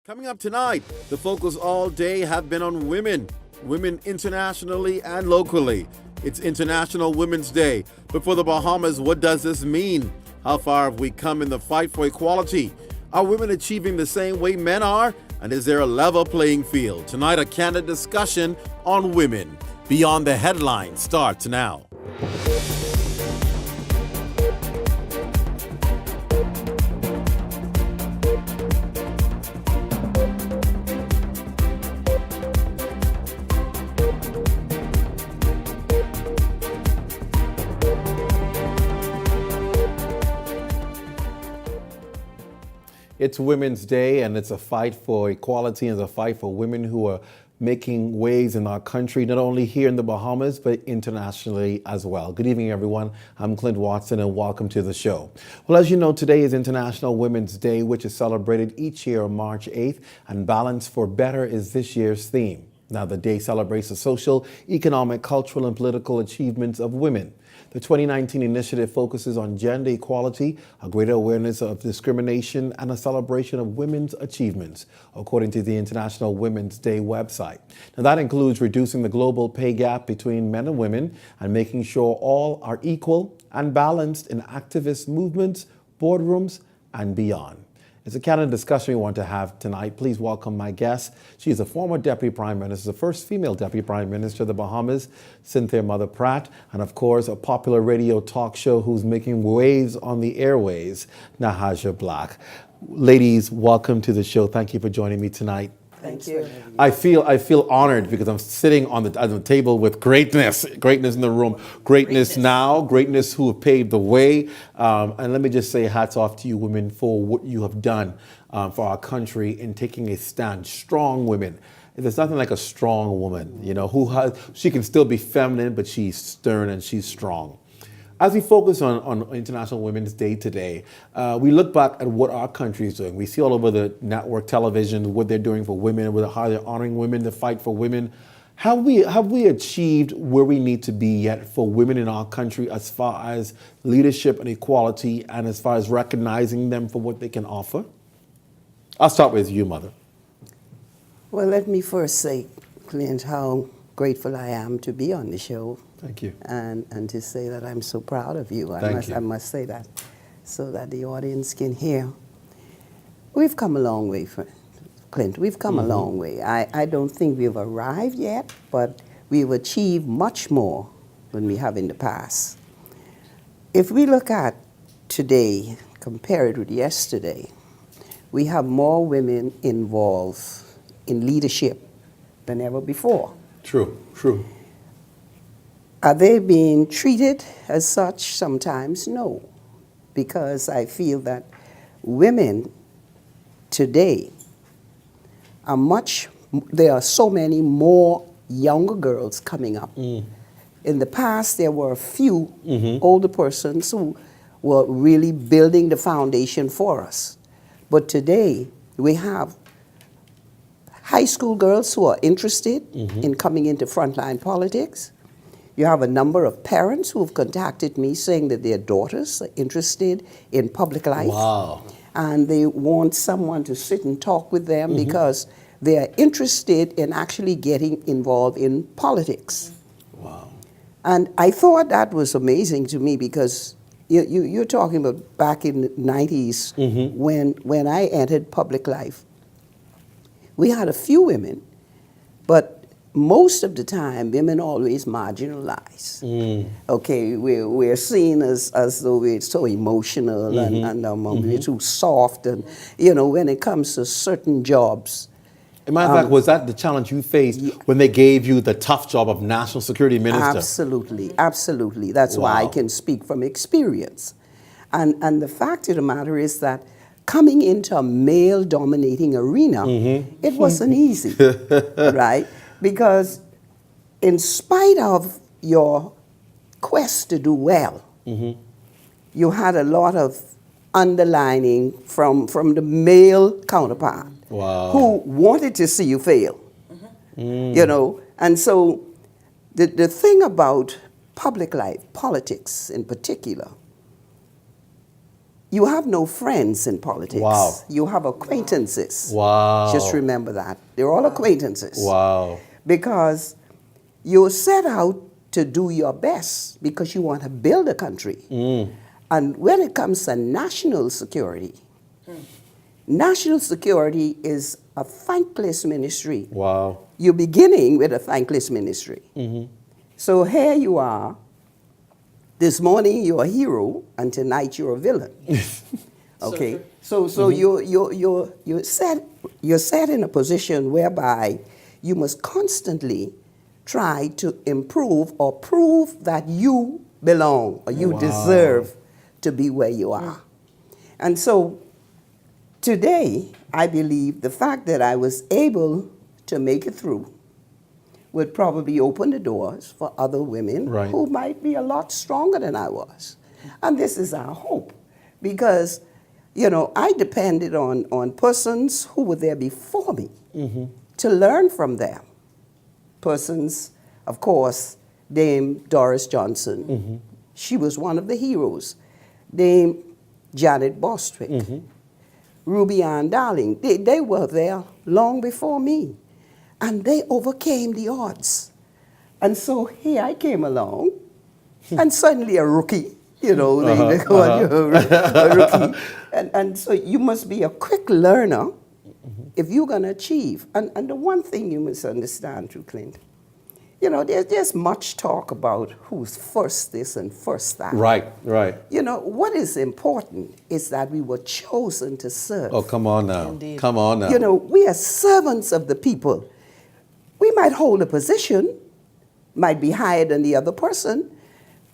Coming up tonight, the focus all day have been on women internationally and locally. It's International Women's Day. But for the Bahamas, what does this mean? How far have we come in the fight for equality? Are women achieving the same way men are? And is there a level playing field? Tonight, a candid discussion on women. Beyond the Headlines starts now. It's Women's Day, and it's a fight for equality and it's a fight for women who are making waves in our country, not only here in the Bahamas, but internationally as well. Good evening, everyone. I'm Clint Watson, and welcome to the show. Well, as you know, today is International Women's Day, which is celebrated each year on March 8th, and Balance for Better is this year's theme. Now, the day celebrates the social, economic, cultural, and political achievements of women. The 2019 initiative focuses on gender equality, a greater awareness of discrimination, and a celebration of women's achievements, according to the International Women's Day website. Now, that includes reducing the global pay gap between men and women and making sure all are equal and balanced in activist movements, boardrooms, and beyond. It's a candid discussion we want to have tonight. Please welcome my guest. She is a former Deputy Prime Minister, the first female Deputy Prime Minister of the Bahamas, Cynthia Mother Pratt, and of course, a popular radio talk show who's making waves on the airways, Nahaja Black. Ladies, welcome to the show. Thank you for joining me tonight. Thank you. I feel honored because I'm sitting on the table with greatness in the room, greatness now, greatness who have paved the way. And let me just say hats off to you women for what you have done for our country in taking a stand. Strong women. There's nothing like a strong woman, she can still be feminine, but she's stern and she's strong. As we focus on International Women's Day today, we look back at what our country is doing. We see all over the network television what they're doing for women, how they're honoring women, the fight for women. Have we achieved where we need to be yet for women in our country as far as leadership and equality and as far as recognizing them for what they can offer? I'll start with you, Mother. Well, let me first say, Clint, how grateful I am to be on the show. Thank you. And to say that I'm so proud of you. Thank you. I must say that so that the audience can hear. We've come a long way, Clint. We've come a long way. I don't think we've arrived yet, but we've achieved much more than we have in the past. If we look at today, compare it with yesterday, we have more women involved in leadership than ever before. True. Are they being treated as such? Sometimes no, because I feel that women today there are so many more younger girls coming up. In the past, there were a few older persons who were really building the foundation for us. But today, we have high school girls who are interested in coming into frontline politics. You have a number of parents who have contacted me saying that their daughters are interested in public life. Wow. And they want someone to sit and talk with them because they are interested in actually getting involved in politics. Wow. And I thought that was amazing to me because you're talking about back in the 90s when I entered public life. We had a few women, but most of the time, women always marginalized. Okay, we're seen as though we're so emotional and we're too soft. And, when it comes to certain jobs. As a matter of fact, was that the challenge you faced when they gave you the tough job of National Security Minister? Absolutely. That's why I can speak from experience. And the fact of the matter is that coming into a male-dominating arena, it wasn't easy, right? Because in spite of your quest to do well, you had a lot of underlining from the male counterpart who wanted to see you fail, And so the thing about public life, politics in particular, you have no friends in politics. Wow. You have acquaintances. Wow. Just remember that. They're all acquaintances. Wow. Because you set out to do your best because you want to build a country. And when it comes to national security, national security is a thankless ministry. Wow. You're beginning with a thankless ministry. So here you are. This morning you're a hero, and tonight you're a villain. Okay, so you're set in a position whereby you must constantly try to improve or prove that you belong or you deserve to be where you are. And so today, I believe the fact that I was able to make it through would probably open the doors for other women who might be a lot stronger than I was. And this is our hope. Because, you know, I depended on persons who were there before me to learn from them. Persons, of course, Dame Doris Johnson. She was one of the heroes. Dame Janet Bostwick. Ruby Ann Darling. They were there long before me. And they overcame the odds. And so here I came along, and suddenly a rookie, you know, they call you a rookie. And so you must be a quick learner if you're going to achieve. And the one thing you must understand, Drew Clint, you know, there's much talk about who's first this and first that. Right. You know, what is important is that we were chosen to serve. Oh, come on now. Indeed. Come on now. You know, we are servants of the people. We might hold a position, might be higher than the other person,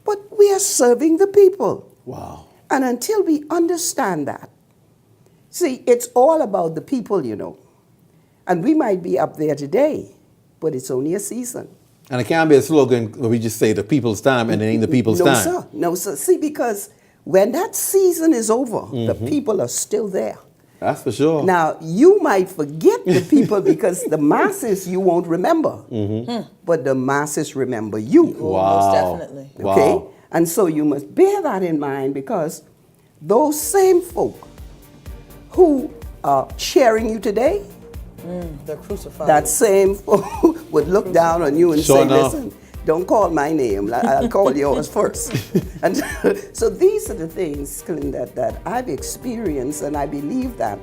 but we are serving the people. Wow. And until we understand that, see, it's all about the people, you know. And we might be up there today, but it's only a season. And it can't be a slogan where we just say the people's time and it ain't the people's time. No, sir. See, because when that season is over, the people are still there. That's for sure. Now, you might forget the people because the masses you won't remember. But the masses remember you. Wow. Most definitely. Okay? Wow. And so you must bear that in mind because those same folk who are cheering you today, They're crucified. that same folk would look down on you and Sure say, enough. listen, don't call my name. I'll call yours first. And so these are the things, Clint, that I've experienced, and I believe that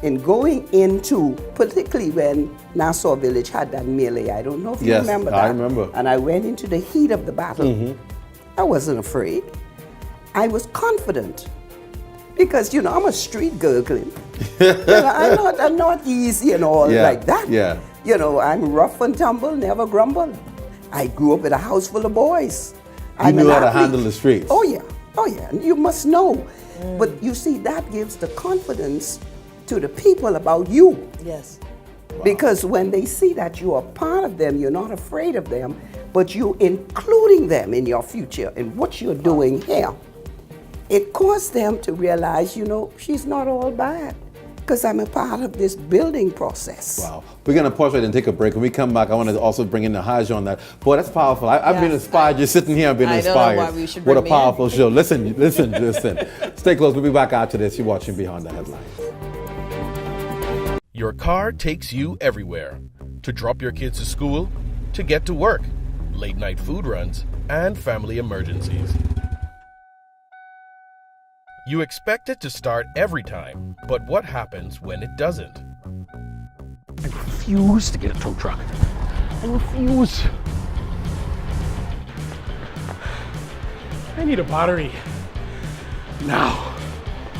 in going into, particularly when Nassau Village had that melee, I don't know if you Yes, remember that. I remember. And I went into the heat of the battle. I wasn't afraid. I was confident. Because, you know, I'm a street girl, Clint. You know, I'm not easy and all like that. Yeah. You know, I'm rough and tumble, never grumble. I grew up in a house full of boys. You knew how to handle the streets. Oh, yeah. And you must know. But you see, that gives the confidence to the people about you. Yes. Because when they see that you are part of them, you're not afraid of them, but you're including them in your future and what you're doing here, it caused them to realize, you know, she's not all bad because I'm a part of this building process. Wow. We're going to pause right and take a break. When we come back, I want to also bring in the Hajj on that. Boy, that's powerful. I've been Yes. inspired. Just sitting here, I've been I don't know inspired. why we should What a bring me in. powerful show. Listen. Stay close. We'll be back after this. You're watching Behind the Headlines. Your car takes you everywhere. To drop your kids to school, to get to work, late night food runs, and family emergencies. You expect it to start every time, but what happens when it doesn't? I refuse to get a tow truck. I refuse. I need a battery. Now.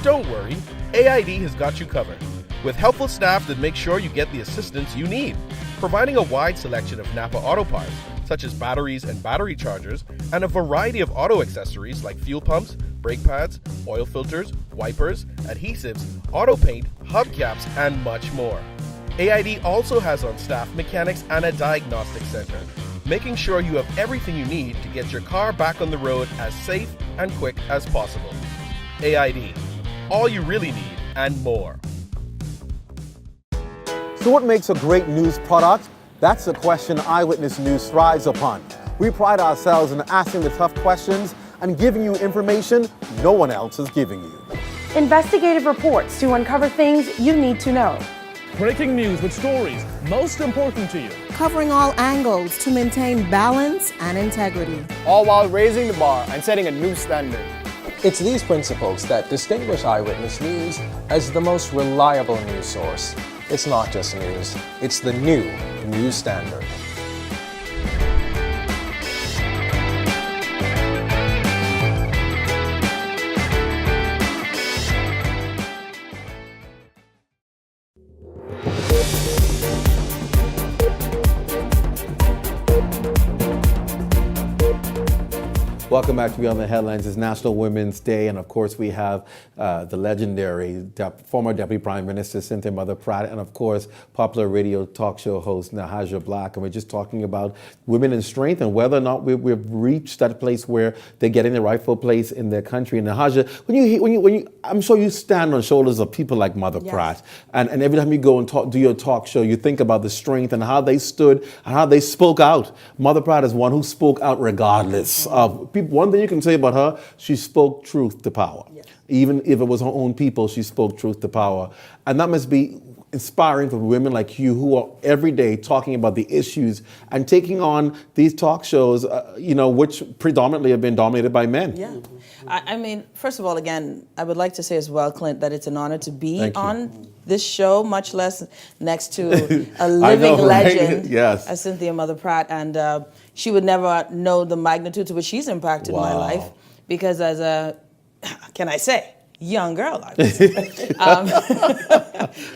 Don't worry, AID has got you covered, with helpful staff that make sure you get the assistance you need, providing a wide selection of Napa auto parts, such as batteries and battery chargers, and a variety of auto accessories like fuel pumps, brake pads, oil filters, wipers, adhesives, auto paint, hubcaps, and much more. AID also has on staff mechanics and a diagnostic center, making sure you have everything you need to get your car back on the road as safe and quick as possible. AID, all you really need and more. So what makes a great news product? That's the question Eyewitness News thrives upon. We pride ourselves in asking the tough questions and giving you information no one else is giving you. Investigative reports to uncover things you need to know. Breaking news with stories most important to you. Covering all angles to maintain balance and integrity. All while raising the bar and setting a new standard. It's these principles that distinguish Eyewitness News as the most reliable news source. It's not just news, it's the new news standard. Welcome back to Beyond the Headlines. It's National Women's Day, and of course we have the legendary former Deputy Prime Minister Cynthia Mother Pratt, and of course popular radio talk show host Nahaja Black. And we're just talking about women in strength and whether or not we've reached that place where they're getting the rightful place in their country. And Nahaja, when you, I'm sure you stand on shoulders of people like Mother Pratt, and every time you go and do your talk show, you think about the strength and how they stood and how they spoke out. Mother Pratt is one who spoke out regardless of people. One thing you can say about her, she spoke truth to power. Yes. Even if it was her own people, she spoke truth to power. And that must be inspiring for women like you who are every day talking about the issues and taking on these talk shows, which predominantly have been dominated by men. Yeah. I mean, first of all, again, I would like to say as well, Clint, that it's an honor to be on this show, much less next to a living legend as Cynthia Mother Pratt. And she would never know the magnitude to which she's impacted my life, because as a, can I say, young girl, I was.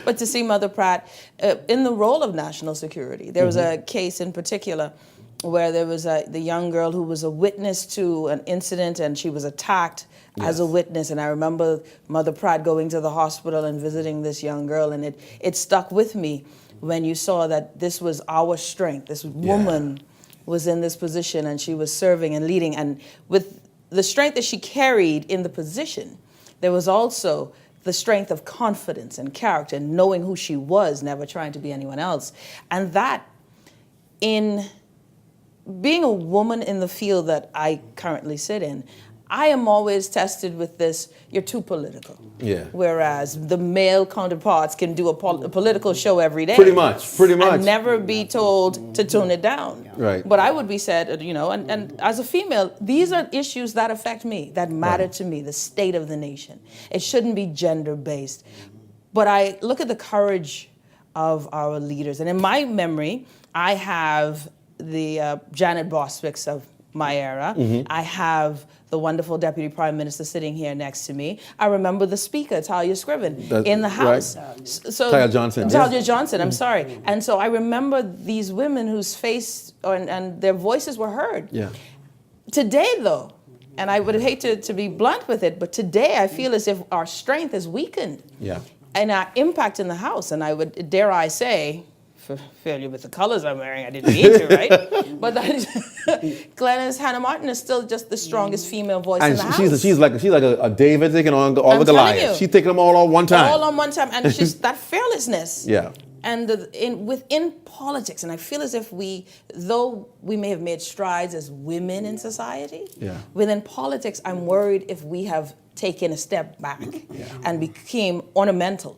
But to see Mother Pratt in the role of national security, there was a case in particular where there was the young girl who was a witness to an incident, and she was attacked as a witness. And I remember Mother Pratt going to the hospital and visiting this young girl, and it stuck with me when you saw that this was our strength. This woman was in this position, and she was serving and leading, and with the strength that she carried in the position, there was also the strength of confidence and character, and knowing who she was, never trying to be anyone else. And that, in being a woman in the field that I currently sit in, I am always tested with this, you're too political. Yeah. Whereas the male counterparts can do a political show every day. Pretty much. And never be told to tone it down. Right. But I would be said, and as a female, these are issues that affect me, that matter to me, the state of the nation. It shouldn't be gender-based. But I look at the courage of our leaders. And in my memory, I have the Janet Bostwicks of my era. I have the wonderful Deputy Prime Minister sitting here next to me. I remember the Speaker, Talia Scriven, in the House. Right. So Talia Johnson. Talia Johnson, I'm sorry. And so I remember these women whose face and their voices were heard. Yeah. Today, though, and I would hate to be blunt with it, but today I feel as if our strength is weakened. Yeah. And our impact in the House, and I would, dare I say, failure with the colors I'm wearing, I didn't mean to, right? But Glenys Hannah Martin is still just the strongest female voice in the House. She's like a David taking on all the Goliaths. She's taking them all on one time. All on one time, and she's that fearlessness. Yeah. And within politics, and I feel as if though we may have made strides as women in society, within politics, I'm worried if we have taken a step back and became ornamental,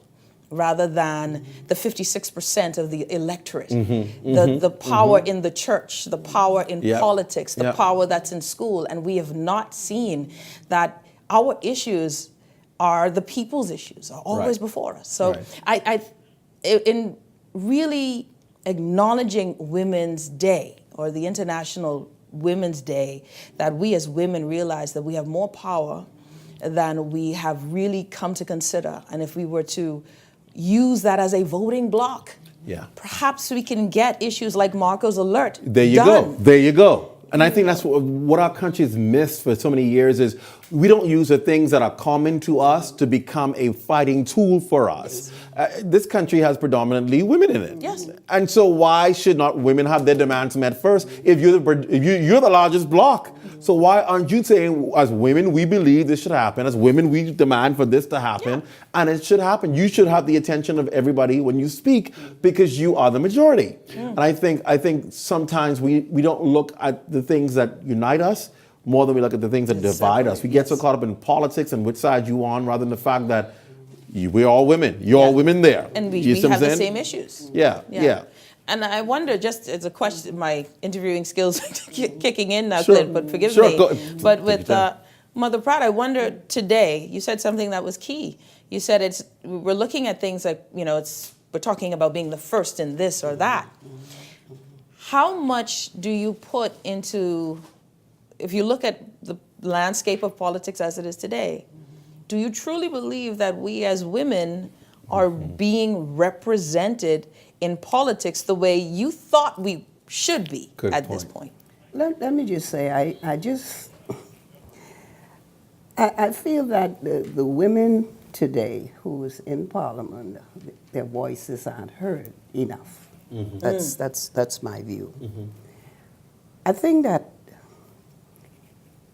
rather than the 56% of the electorate, the power in the church, the power in politics, the power that's in school. And we have not seen that our issues are the people's issues, are always before us. So in really acknowledging Women's Day, or the International Women's Day, that we as women realize that we have more power than we have really come to consider. And if we were to use that as a voting block, perhaps we can get issues like Marco's Alert There you go. And I think that's what our country has missed for so many years is we don't use the things that are common to us to become a fighting tool for us. This country has predominantly women in it. Yes. And so why should not women have their demands met first if you're the largest bloc? So why aren't you saying, as women, we believe this should happen, as women, we demand for this to happen, and it should happen. You should have the attention of everybody when you speak because you are the majority. And I think sometimes we don't look at the things that unite us. more than we look at the things that Yes, divide us. We get so caught up in politics and which side you on, rather than the fact that we're all women. You're all women there. And You we see what have I'm the saying? same issues. Yeah. And I wonder, just as a question, my interviewing skills kicking in now, Sure. Clint, but forgive Sure, me. go- But take with your time. Mother Pratt, I wonder today, you said something that was key. You said we're looking at things like, we're talking about being the first in this or that. How much do you put into, if you look at the landscape of politics as it is today, do you truly believe that we as women are being represented in politics the way you thought we should be at this point? Let me just say, I feel that the women today who's in Parliament, their voices aren't heard enough. That's my view. I think that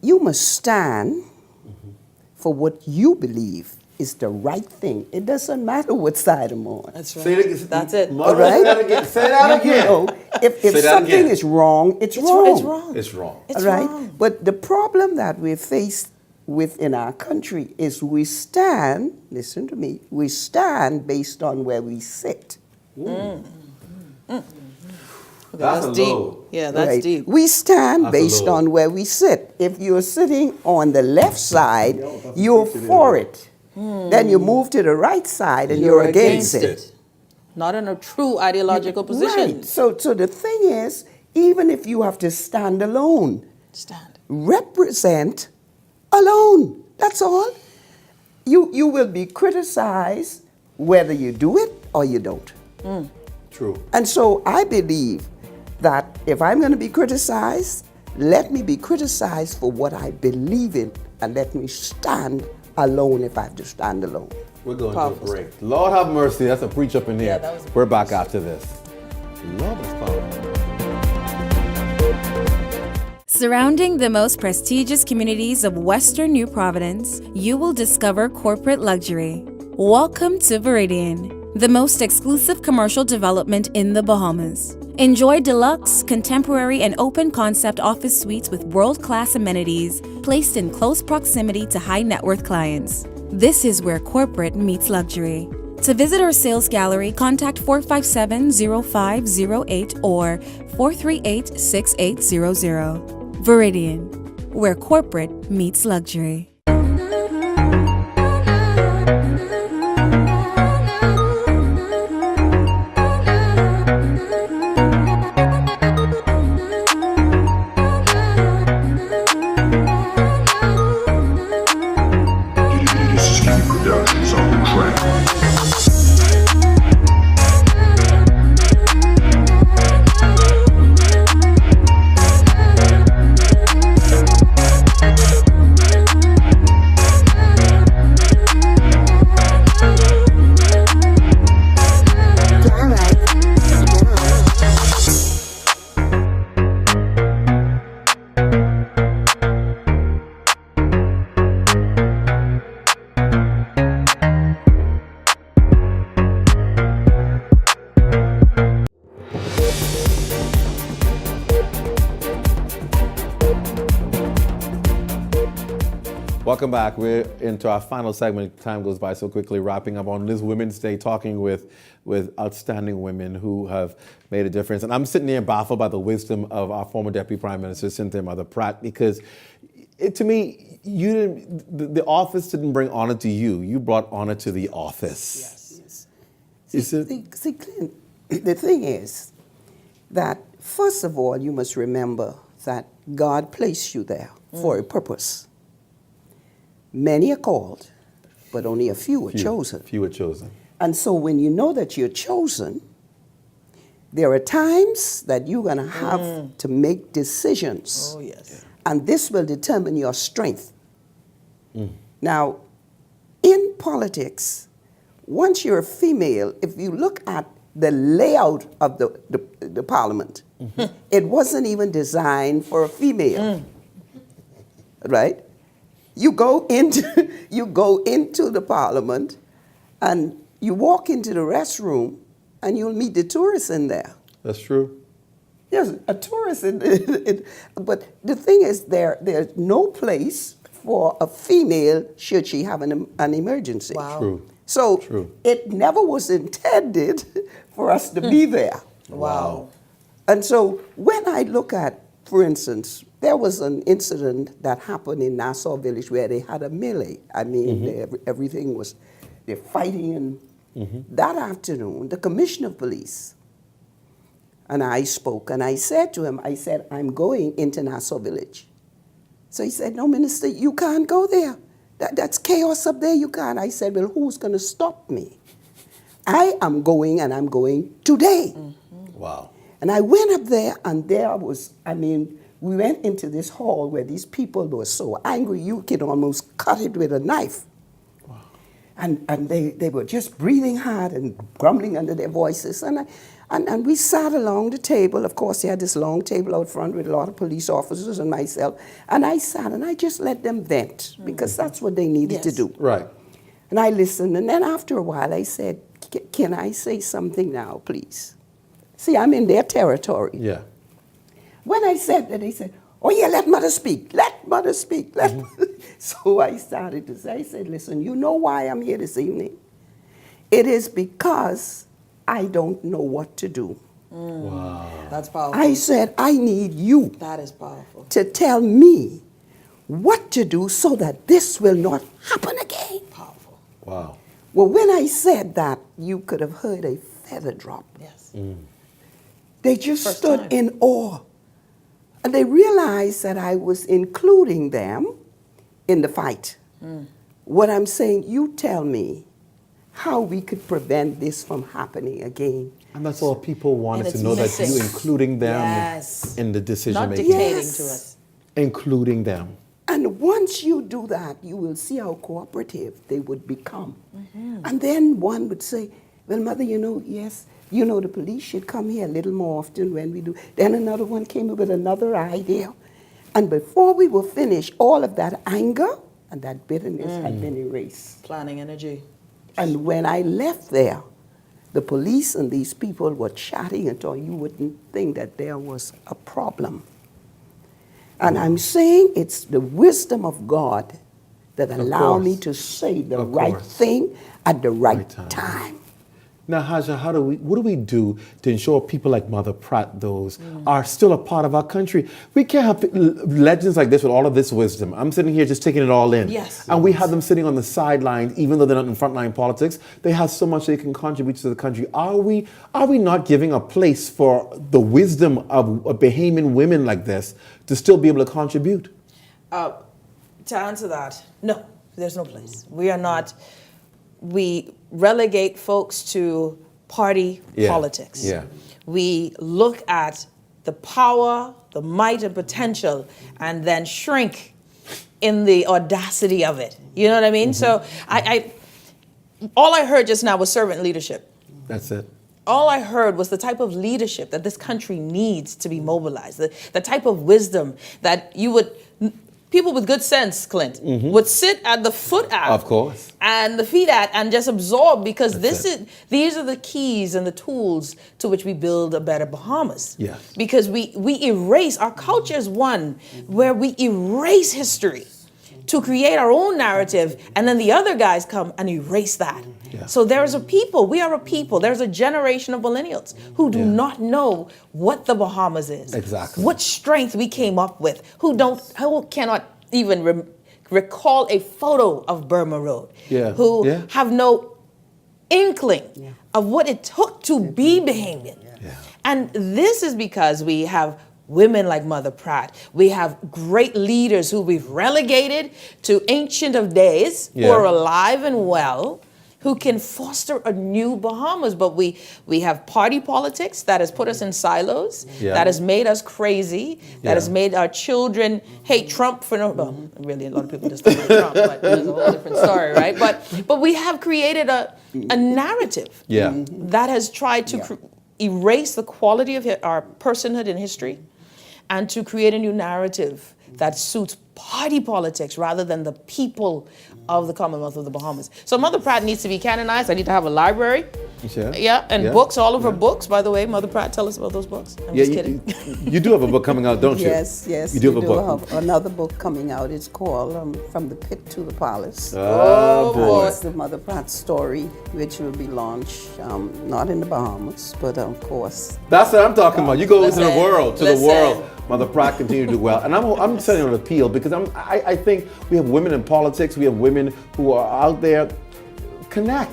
you must stand for what you believe is the right thing. It doesn't matter what side I'm on. That's right. That's it. All right? Say that again. Say that again. If Say that something again. is wrong, it's It's wrong. wrong. It's wrong. It's All right? wrong. But the problem that we're faced with in our country is we stand, listen to me, we stand based on where we sit. That's a deep. low. Yeah, that's Right? deep. We stand That's a based low. on where we sit. If you're sitting on the left side, you're for it. Then you move to the right side and you're against it. Not in a true ideological position. Right. So the thing is, even if you have to stand alone, Stand. represent alone. That's all. You will be criticized whether you do it or you don't. True. And so I believe that if I'm going to be criticized, let me be criticized for what I believe in, and let me stand alone if I have to stand alone. We're going Powerful to a break. Lord have mercy. That's a preach up in here. Yeah, that was a We're back after this. Lord is powerful. Surrounding the most prestigious communities of Western New Providence, you will discover corporate luxury. Welcome to Viridian, the most exclusive commercial development in the Bahamas. Enjoy deluxe, contemporary, and open concept office suites with world-class amenities placed in close proximity to high net worth clients. This is where corporate meets luxury. To visit our sales gallery, contact 457-0508 or 438-6800. Viridian, where corporate meets luxury. Welcome back. We're into our final segment. Time goes by so quickly, wrapping up on this Women's Day, talking with outstanding women who have made a difference. And I'm sitting there baffled by the wisdom of our former Deputy Prime Minister, Cynthia Mother Pratt, because to me, the office didn't bring honor to you. You brought honor to the office. Yes. See, Clint, the thing is that, first of all, you must remember that God placed you there for a purpose. Many are called, but only a few are chosen. Few are chosen. And so when you know that you're chosen, there are times that you're going to have to make decisions. Oh, yes. And this will determine your strength. Now, in politics, once you're a female, if you look at the layout of the parliament, it wasn't even designed for a female. Right? You go into the parliament and you walk into the restroom and you'll meet the tourists in there. That's true. Yes, a tourist. But the thing is, there's no place for a female should she have an emergency. Wow. True. So True. it never was intended for us to be there. Wow. And so when I look at, for instance, there was an incident that happened in Nassau Village where they had a melee. I mean, everything was, they're fighting. And that afternoon, the commissioner of police and I spoke, and I said to him, I said, I'm going into Nassau Village. So he said, no, Minister, you can't go there. That's chaos up there, you can't. I said, well, who's going to stop me? I am going, and I'm going today. Wow. And I went up there, and there was, I mean, we went into this hall where these people were so angry, you could almost cut it with a knife. Wow. And they were just breathing hard and grumbling under their voices. And we sat along the table. Of course, they had this long table out front with a lot of police officers and myself. And I sat and I just let them vent because that's what they needed to do. Right. And I listened. And then after a while, I said, can I say something now, please? See, I'm in their territory. Yeah. When I said that, they said, oh, yeah, let mother speak. Let mother speak. So I started to say, I said, listen, you know why I'm here this evening? It is because I don't know what to do. Wow. That's powerful. I said, I need you That is powerful. to tell me what to do so that this will not happen again. Powerful. Wow. Well, when I said that, you could have heard a feather drop. Yes. They just First stood time. in awe. And they realized that I was including them in the fight. What I'm saying, you tell me how we could prevent this from happening again. And that's all people wanted And to it's know, that missing. you including them Yes. in the decision Not making. dictating Yes. to us. Including them. And once you do that, you will see how cooperative they would become. And then one would say, well, Mother, you know, yes, you know, the police should come here a little more often when we do. Then another one came up with another idea. And before we were finished, all of that anger and that bitterness had been erased. Planning energy. And when I left there, the police and these people were chatting until you wouldn't think that there was a problem. And I'm saying it's the wisdom of God that allowed me to say the right thing at the right time. Now, Haja, what do we do to ensure people like Mother Pratt, those, are still a part of our country? We can't have legends like this with all of this wisdom. I'm sitting here just taking it all in. Yes. And we have them sitting on the sidelines, even though they're not in frontline politics. They have so much they can contribute to the country. Are we not giving a place for the wisdom of Bahamian women like this to still be able to contribute? To answer that, no, there's no place. We are not. We relegate folks to party politics. Yeah. We look at the power, the might, and potential, and then shrink in the audacity of it. You know what I mean? So all I heard just now was servant leadership. That's it. All I heard was the type of leadership that this country needs to be mobilized, the type of wisdom that people with good sense, Clint, would sit at the foot at. Of course. And the feet at and just absorb, because these are the keys and the tools to which we build a better Bahamas. Yes. Because we erase, our culture is one where we erase history to create our own narrative, and then the other guys come and erase that. Yeah. So we are a people, there's a generation of millennials who do not know what the Bahamas is. Exactly. What strength we came up with, who cannot even recall a photo of Burma Road, who have no inkling of what it took to be Bahamian. Yeah. And this is because we have women like Mother Pratt. We have great leaders who we've relegated to ancient of days, who are alive and well, who can foster a new Bahamas. But we have party politics that has put us in silos, that has made us crazy, that has made our children hate Trump for well, really a lot of people just don't hate Trump, but that's a whole different story, right? But we have created a narrative that has tried to erase the quality of our personhood in history, and to create a new narrative that suits party politics rather than the people of the Commonwealth of the Bahamas. So Mother Pratt needs to be canonized. I need to have a library Yeah, and books, all of her books, by the way. Mother Pratt, tell us about those books. I'm just kidding. You do have a book coming out, don't you? Yes, yes. You do have a book. Have another book coming out. It's called From the Pit to the Palace. Oh, boy. It's the Mother Pratt story, which will be launched not in the Bahamas, but of course. That's what I'm talking about. You go to the world, listen. the world. Mother Pratt continue to do well. And I'm sending an appeal because I think we have women in politics. We have women who are out there. Connect.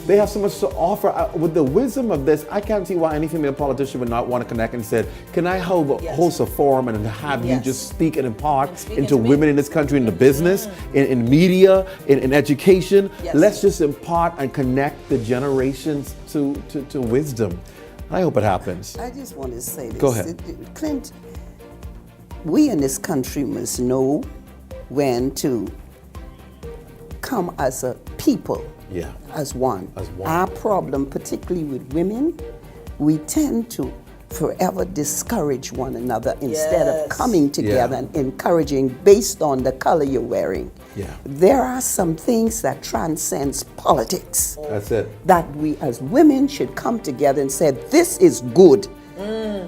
They have so much to offer. With the wisdom of this, I can't see why any female politician would not want to connect and say, can I host a forum and have you just speak and impart into women in this country, in the business, in media, in education. Let's just impart and connect the generations to wisdom. I hope it happens. I just want to say this. Go ahead. Clint, we in this country must know when to come as a people. Yeah. As one. As one. Our problem, particularly with women, we tend to forever discourage one another instead of coming together and encouraging based on the color you're wearing. Yeah. There are some things that transcends politics. That's it. That we as women should come together and say, this is good.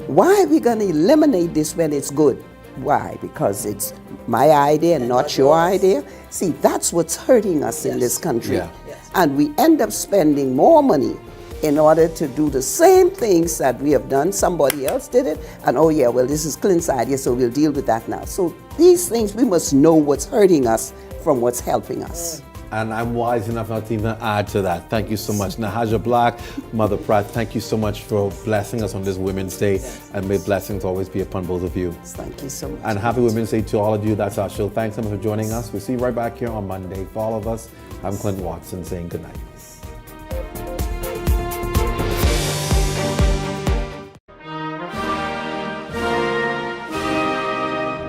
Why are we going to eliminate this when it's good? Why? Because it's my idea and not your idea? See, that's what's hurting us in this country. Yeah. And we end up spending more money in order to do the same things that we have done. Somebody else did it, and oh yeah, well, this is Clint's idea, so we'll deal with that now. So these things, we must know what's hurting us from what's helping us. And I'm wise enough not to even add to that. Thank you so much. Nahaja Black, Mother Pratt, thank you so much for blessing us on this Women's Day. And may blessings always be upon both of you. Thank you so much. And happy Women's Day to all of you. That's our show. Thanks so much for joining us. We'll see you right back here on Monday. For all of us, I'm Clint Watson saying good night.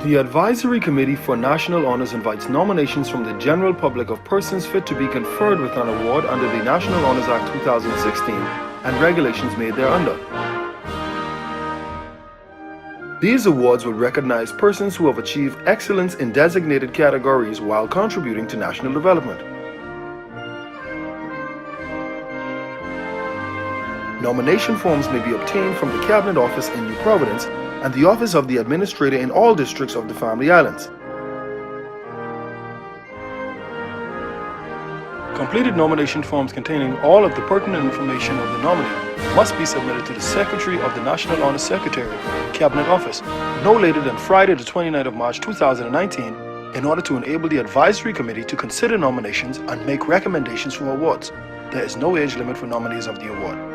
The Advisory Committee for National Honors invites nominations from the general public of persons fit to be conferred with an award under the National Honors Act 2016 and regulations made thereunder. These awards will recognize persons who have achieved excellence in designated categories while contributing to national development. Nomination forms may be obtained from the Cabinet Office in New Providence and the Office of the Administrator in all districts of the Family Islands. Completed nomination forms containing all of the pertinent information of the nominee must be submitted to the Secretary of the National Honor Secretariat, Cabinet Office, no later than Friday the 29th of March 2019 in order to enable the Advisory Committee to consider nominations and make recommendations for awards. There is no age limit for nominees of the award.